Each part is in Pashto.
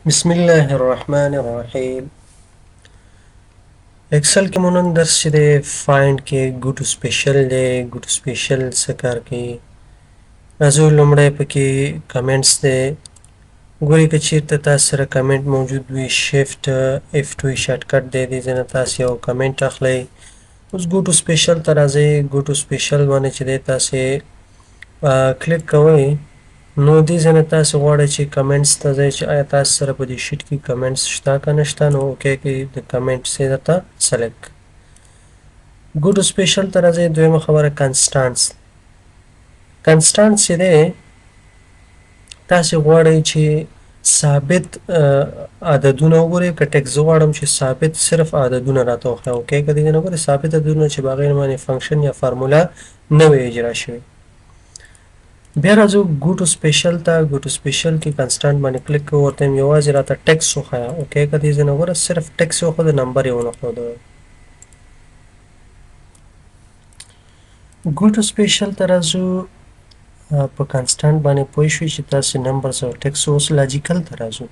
بسم الله الرحمن الرحیم. ایکسل کې مونږ نن درس چې دی فایند کې ګو ټو سپیشل دی. ګو ټو سپیشل څه کار کوي؟ راځو لومړی پکې کمنټس دی. ګورئ که چېرته تاسو سره کمنټ موجود وي شفټ F2 شارټ کټ دی، دې ځای نه تاسو یو کمنټ اخلئ. اوس ګو ټو سپیشل ته راځئ. ګو ټو سپیشل باندې چې دی تاسې کلیک کوئ. نو دې ځای نه تاسې غواړئ چې کمنټس ته ځئ چې آیا تاسو سره په دې شیټ کې کمنټس شته که نشته. نو اوکې کې د کمنټس یې درته سلیکټ. ګو ټو سپیشل ته راځئ. دویمه خبره کنسټانټس. کنسټانټس چې دی تاسې غواړئ چې ثابت عددونه وګورئ. که ټکس زه غواړم چې ثابت صرف عددونه راته وښیه. اوکې که دې ځای نه ګورئ ثابت عددونه چې په هغې باندې فنکشن یا فارموله نه وي اجرا شوې. بیا راځو ګو ټو سپیشل ته. ګو ټو سپیشل کې کنسټانټ باندې کلیک کوو. ورته وایم یوازې راته ټکس وښیه. اوکې که دې ځای نه ګوره صرف ټکس یې وښود، نمبر یې ونه ښود. ګو ټو سپیشل ته راځو. په کنسټانټ باندې پوه شوئ چې تاسې نمبرز او ټکس. اوس لاجیکل ته راځو.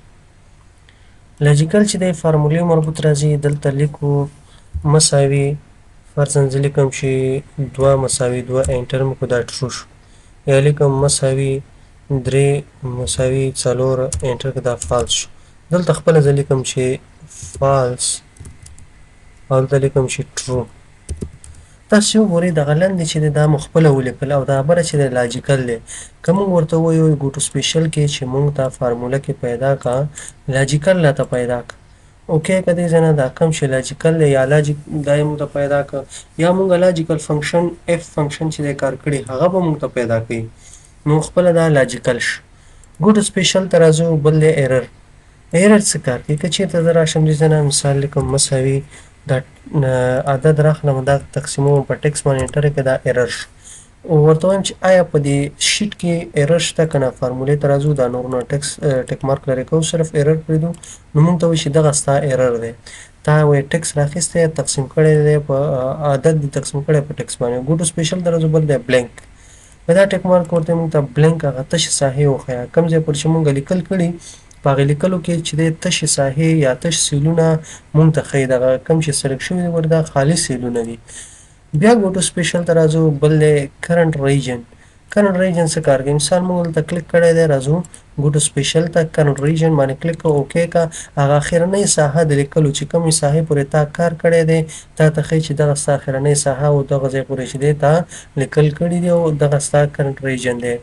لاجیکل چې دی فارمولې مربوط راځي. دلته لیکو مساوي، فرضاً زه لیکم چې 2 مساوي 2 انټر مې کړو، دا ټرو شو. یا لیکم مساوي 3 مساوي 4 انټر کړه، دا فالس شو. دلته خپله زه لیکم چې فالس او دلته لیکم چې ټرو. تاسې وګورئ دغه لاندې چې دی دا مو خپله ولیکل او دا خبره چې دی لاجیکل دی. که موږ ورته ووایو ګو ټو سپیشل کې چې موږ ته فارموله کې پیدا کا لاجیکل راته پیدا کا. اوکې که دې ځای نه دا کوم چې لاجیکل دی یا لاجیک دا یې موږ ته پیدا کا، یا موږ لاجیکل فنکشن اف فنکشن چې دی کار کړي هغه به موږ ته پیدا کوي. نو خپله دا لاجیکل شو. ګو ټو سپیشل ته راځو. بل دی ایرر. ایرر څه کار کوي؟ که چېرته زه راشم دې ځای نه مثال لیکم مساوي دا عدد راخلم دا تقسیموم په ټکس باندې انټر کړه، دا ایرر شو. ورته وایم چې آیا په دې شیټ کې ایرر شته که نه. فارمولې ته راځو. دا نور نه ټک مارک لرې کوو، صرف ایرر پرېږدو. نو موږ ته وایي چې دغه ستا ایرر دی. تا وایي ټکس راخیستی تقسیم کړی دی په عدد دې تقسیم کړی په ټکس باندې. ګو ټو سپیشل ته راځو. بل دی بلینک. دا ټک مارک ورته موږ ته بلینک هغه تشې ساحې وښیه. کوم ځای پر چې موږ لیکل کړي په هغې لیکلو کې چې دی تشې ساحې یا تش سیلونه موږ ته ښیي. دغه کوم چې سلیکټ شوي دي ګوره دا خالي سیلونه دي. بیا ګو ټو سپیشل ته راځو. بل دی کرنټ ریجن. کرنټ ریجن څه کار کوي؟ مثال موږ دلته کلیک کړی دی. راځو ګو ټو سپیشل ته کرنټ ریجن باندې کلیک کوو. اوکې که هغه اخرنۍ ساحه د لیکلو چې کومې ساحې پورې تا کار کړی دی تا ته ښیي چې دغه ستا اخرنۍ ساحه او دغه ځای پورې چې دی تا لیکل کړي دي او دغه ستا کرنټ ریجن دی.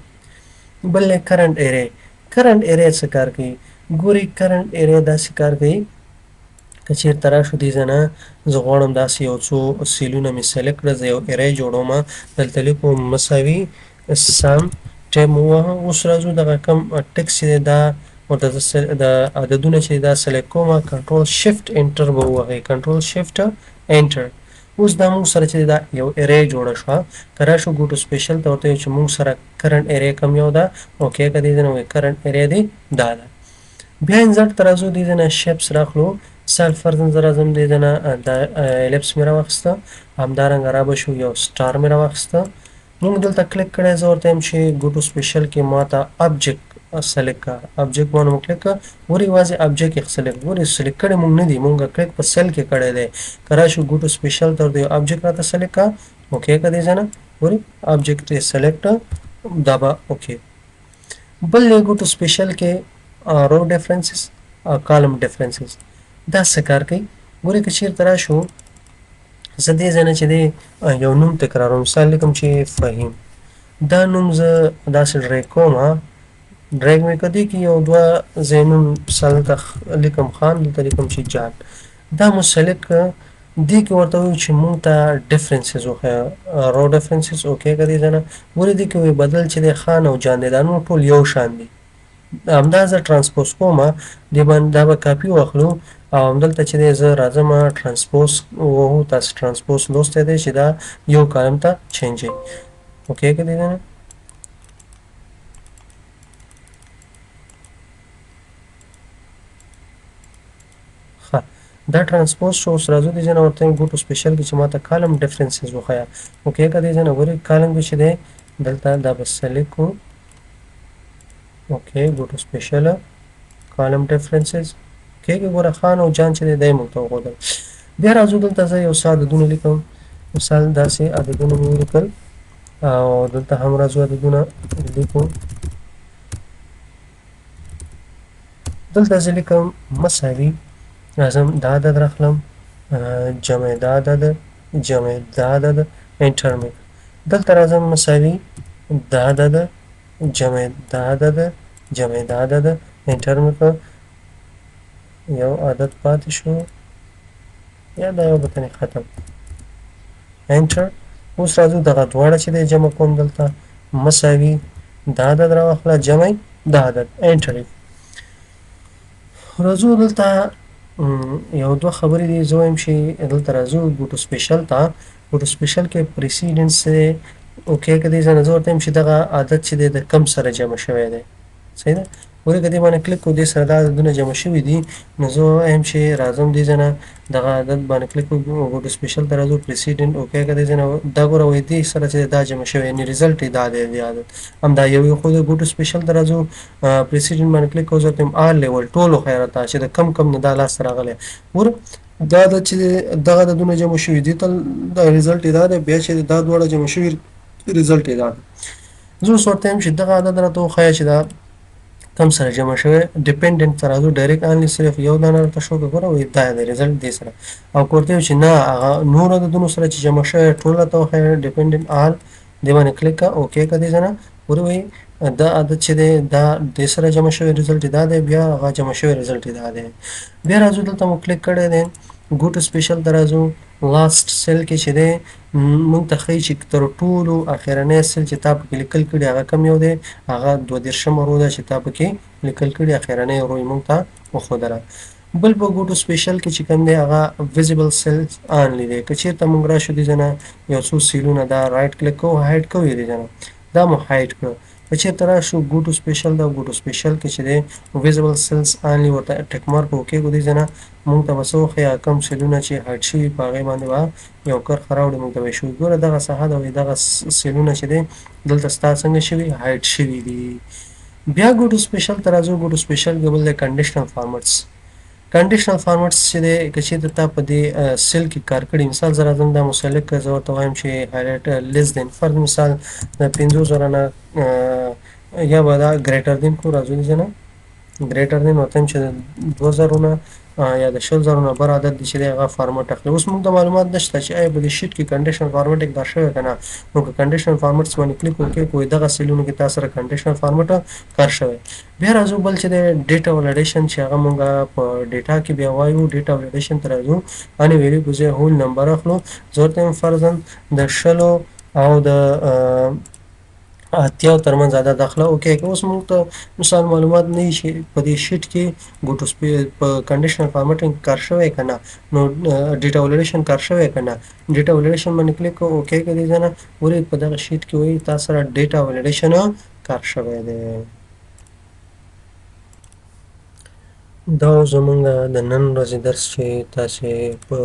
بل دی کرنټ ایرې. کرنټ ایرې څه کار کوي؟ ګورئ کرنټ ایرې داسې کار کوي که چېرته راشو دې ځای نه زه غواړم داسې یو څو سیلونه مې سلیکټ کړه، زه یو ایرې جوړوم. دلته لیکو مساوي سم ټیب ووهه. اوس راځو دغه کوم ټکس چې دی دا ورته د عددونه چې دا سلیکټ کوم. کنټرول شفټ انټر به ووهئ. کنټرول شفټ انټر. اوس دا موږ سره چې دا یو ایرې جوړه شوه. که راشو ګو ټو سپیشل ته ورته وایو چې موږ سره کرنټ ایرې کوم یو ده. اوکې که دې ځای نه وایي کرنټ ایرې دی دا ده. بیا انزرټ ته راځو. دې ځای نه شیپس راخلو. مثال فرضاً زه راځم دې ځای نه دا الیپس مې راواخیسته، همدارنګه را به شو یو سټار مې راواخیسته. موږ دلته کلیک کړی. زه ورته یم چې ګو ټو سپیشل کې ما ته ابجیکټ سلیکټ کړه. ابجیکټ باندې مو کلیک کړه. ګورئ یوازې ابجیکټ یې سلیکټ. ګورئ سلیکټ کړی موږ نه دي، موږ کلیک په سیل کې کړی دی. که راشو ګو ټو سپیشل ته ورته یو ابجیکټ راته سلیکټ کړه. اوکې که دې ځای نه ګورئ ابجیکټ یې سلیکټ دا به اوکې. بل دی ګو ټو سپیشل کې رو ډیفرنسز او کالم ډیفرنسز. دا څه کار کوي؟ ګورئ که چېرته راشو زه دې ځای نه چې دی یو نوم تکراروم. مثال لیکم چې فهیم. دا نوم زه داسې ډریګ کوم. ډریګ مې که دې کې یو دوه ځای نوم مثال دلته لیکم خان، دلته لیکم چې جان. دا مو سلیکټ کړه. دې کې ورته وایو چې موږ ته ډیفرنسز وښیه. رو ډیفرنسز. اوکې که دې ځای نه ګورئ دې کې وایي بدل چې دی خان او جان دی دا نور ټول یو شان دي. همدا زه ټرانسپوز کوم. دې باندې دا به کاپي واخلو او همدلته چې دی زه راځم ټرانسپوز ووهو. تاسې ټرانسپوز لوستی دی چې دا یو کالم ته چینجوي. اوکې که دې ځای نه ښه دا ټرانسپوز شو. اوس راځو دې ځای نه ورته ګو ټو سپیشل کې چې ما ته کالم ډیفرنسز وښیه. اوکې که دې ځای نه ګورئ کالم کې چې دی دلته دا به سلیکټ کړو. اوکې ګو ټو سپیشل کالم ډیفرنسز کېږي. ګوره خان او جان چې دی دا یې موږ ته وښودل. بیا راځو دلته زه یو څه عددونه لیکم. مثال داسې عددونه مې ولیکل او دلته هم راځو عددونه لیکو. دلته زه لیکم مساوي، راځم دا عدد راخلم، جمع دا عدد، جمع دا عدد، انټر مې دلته راځم مساوي دا عدد، جمع دا عدد، جمع دا عدد، انټر مې کړ. یو عدد پاتې شو یا دا یو بتنې ختم، انټر. اوس راځو دغه دواړه چې دی جمع کوم دلته مساوي دا عدد راواخله، جمع دا عدد، انټر. راځو دلته یو دوه خبرې دي زه وایم چې دلته راځو ګوټو سپیشل ته. ګوټو سپیشل کې پریسیډنس دی اوکې که دی زه ورته وایم چې دغه عدد چې دی د کم سره جمع شوی دی. صحیح ده. ګورې که دې باندې کلیک کړو دې سره دا عددونه جمع شوي دي نو زه وایم چې راځم دې ځای نه دغه عدد باندې کلیک کړو ګوټو سپیشل ته راځو پریسیډنټ اوکې که دې ځای نه دا ګوره وایي دې سره چې دا جمع شوی یعنې ریزلټ یې دا دی د عدد همدا یو یو خو د ګوټو سپیشل ته راځو پریسیډنټ باندې کلیک کوو زه ورته وایم آل لیول ټولو خیرته چې د کم کم نه دا لاسته راغلی. ګوره دا عدد چې دغه عددونه جمع شوي دي تل دا ریزلټ یې دا دی بیا چې دا دواړه جمع شوي ریزلټ یې دا دی. زه اوس ورته وایم چې دغه عدد راته وښایه چې دا کم سره جمع شوی. ډیپینډنټ ته راځو ډایرکټ آنلی صرف یو دانه راته شو که ګوره وایي دا دی ریزلټ دې سره او که ورته چې نه هغه نورو عددونو سره چې جمع شوی ټول راته وښایه ډیپینډنټ آل دې باندې کلیک کړه اوکې که دې ځای نه ګوره وایي دا عدد چې دی دا دې سره جمع شوی ریزلټ دا دی بیا هغه جمع شوی ریزلټ دا دی. بیا راځو دلته مو کلیک کړی دی ګوټو سپیشل ته راځو لاست سیل کې چې دی موږ ته ښایي چې تر ټولو اخرنی سیل چې تا پکې لیکل کړي هغه کم یو دی هغه 32مه رو ده چې تا پکې لیکل کړي اخرنی رو یې موږ ته وښودله. بل په ګوټو سپیشل کې چې کوم دی هغه ویزیبل سیلز آنلی دی. که چېرته موږ راشو دې ځای نه یو څو سیلونه دا رایټ کلیک کوو هایډ کوو یې دې ځای نه دا مو هایډ کړو. که چېرته راشو ګوټو سپیشل دا ګوټو سپیشل کې چې دی ویزیبل سیلز آنلی ورته ټک مارک وکېږو دې ځای نه موږ ته به څه وښیي کم سیلونه چې هایډ شوي په هغې باندې به یو کرښه راوړي موږ ته به یې ښیي. ګوره دغه ساحه ده وایي دغه سیلونه چې دی دلته ستا څنګه شوي هایډ شوي دي. بیا ګوټو سپیشل ته راځو ګوټو سپیشل کې بل دی کنډیشنل فارمټس. کنډیشنل فارمټس چې دی که چېرته تا په دې سیل کې کار کړي مثال زه راځم دا مسلک کړه زه ورته وایم چې هایلایټ لیس دین فرض مثال د 50,000 نه یا به دا ګریټر دین کړو راځو دې ځای نه ګریټر دین ورته وایم چې د 2000 نه یا د 20,000 نه بر عدد دی چې دی هغه فارمټ اخلي. اوس موږ ته معلومات نشته چې آیا په دې شیټ کې کنډیشنل فارمټ کار شوی که نه نو که کنډیشنل فارمټس باندې کلیک وکړې کوی دغه سیلونو کې تا سره کنډیشنل فارمټ کار شوی. بیا راځو بل چې دی ډیټا ولیډیشن چې هغه موږ په ډیټا کې بیا وایو ډیټا ولیډیشن ته راځو اني ویریبل ځای هول نمبر اخلو زه ورته وایم فرضاً د 20 او د 80 ترمنځ عدد اخله اوکې که اوس موږ ته مثال معلومات نه وي چې په دې شیټ کې ګوټو په کنډیشنل فارمټینګ کار شوی که نه نو ډیټا ولیډیشن کار شوی که نه ډیټا ولیډیشن باندې کلیک کوو اوکې که دې ځای نه ګورې په دغه شیټ کې وایي تا سره ډیټا ولیډیشن کار شوی دی. دا زمونږ د نن ورځې درس چې تاسې په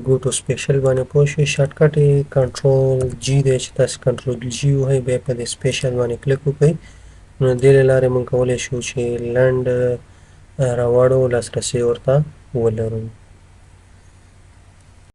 ګوټو سپیشل باندې پوه شئ شارټکټ یې کنټرول جي دی چې تاسې کنټرول جي ووهئ بیا په دې سپیشل باندې کلیک وکړئ نو دې له لارې موږ کولی شو چې لنډ راواړو لاسرسی ورته ولرو.